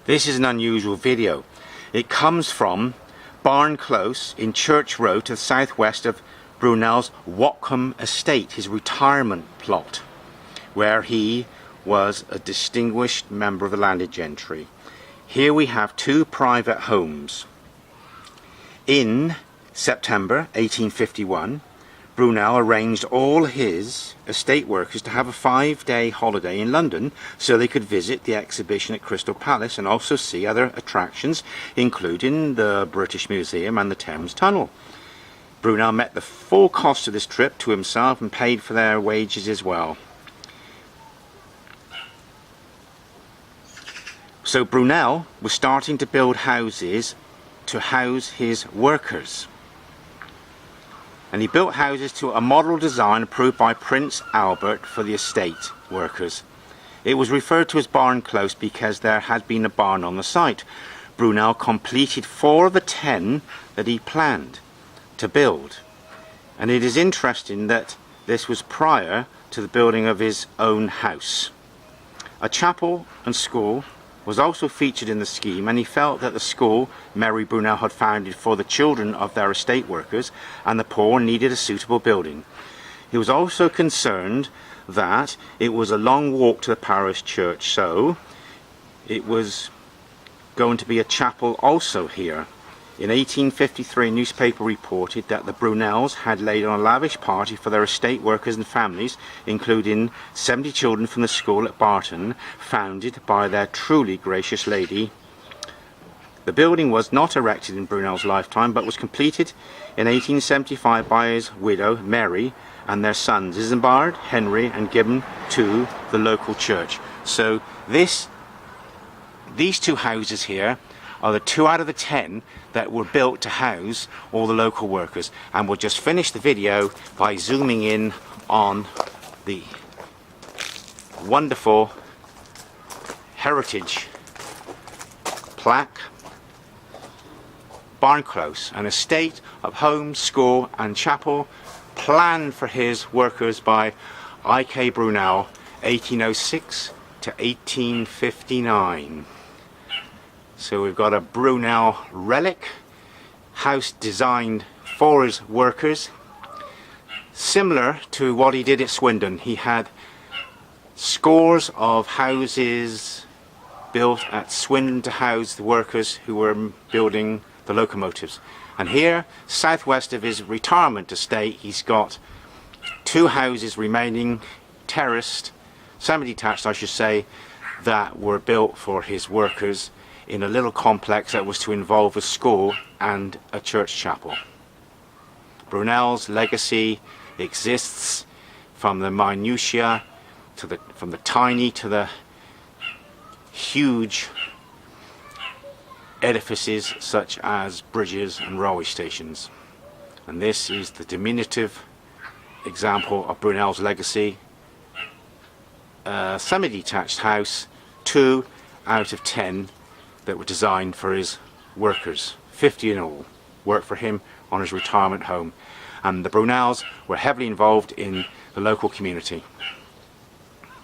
This is an unusual video. It comes from Barn Close in Church Road to the southwest of Brunel's Watcombe estate, his retirement plot, where he was a distinguished member of the landed gentry. Here we have two private homes. In September 1851, Brunel arranged all his estate workers to have a 5-day holiday in London so they could visit the exhibition at Crystal Palace and also see other attractions, including the British Museum and the Thames Tunnel. Brunel met the full cost of this trip to himself and paid for their wages as well. So Brunel was starting to build houses to house his workers. And he built houses to a model design approved by Prince Albert for the estate workers. It was referred to as Barn Close because there had been a barn on the site. Brunel completed 4 of the 10 that he planned to build. And it is interesting that this was prior to the building of his own house. A chapel and school was also featured in the scheme, and he felt that the school Mary Brunel had founded for the children of their estate workers and the poor needed a suitable building. He was also concerned that it was a long walk to the parish church, so it was going to be a chapel also here. In 1853, a newspaper reported that the Brunels had laid on a lavish party for their estate workers and families, including 70 children from the school at Barton, founded by their truly gracious lady. The building was not erected in Brunel's lifetime, but was completed in 1875 by his widow, Mary, and their sons, Isambard, Henry, and given to the local church. So these two houses here are the 2 out of the 10 that were built to house all the local workers. And we'll just finish the video by zooming in on the wonderful heritage plaque. Barn Close, an estate of home, school and chapel planned for his workers by I.K. Brunel, 1806 to 1859. So we've got a Brunel relic house designed for his workers, similar to what he did at Swindon. He had scores of houses built at Swindon to house the workers who were building the locomotives. And here, southwest of his retirement estate, he's got 2 houses remaining, terraced, semi-detached I should say, that were built for his workers in a little complex that was to involve a school and a church chapel. Brunel's legacy exists from the minutiae from the tiny to the huge edifices such as bridges and railway stations. And this is the diminutive example of Brunel's legacy. A semi-detached house, 2 out of 10 that were designed for his workers, 50 in all, worked for him on his retirement home. And the Brunels were heavily involved in the local community.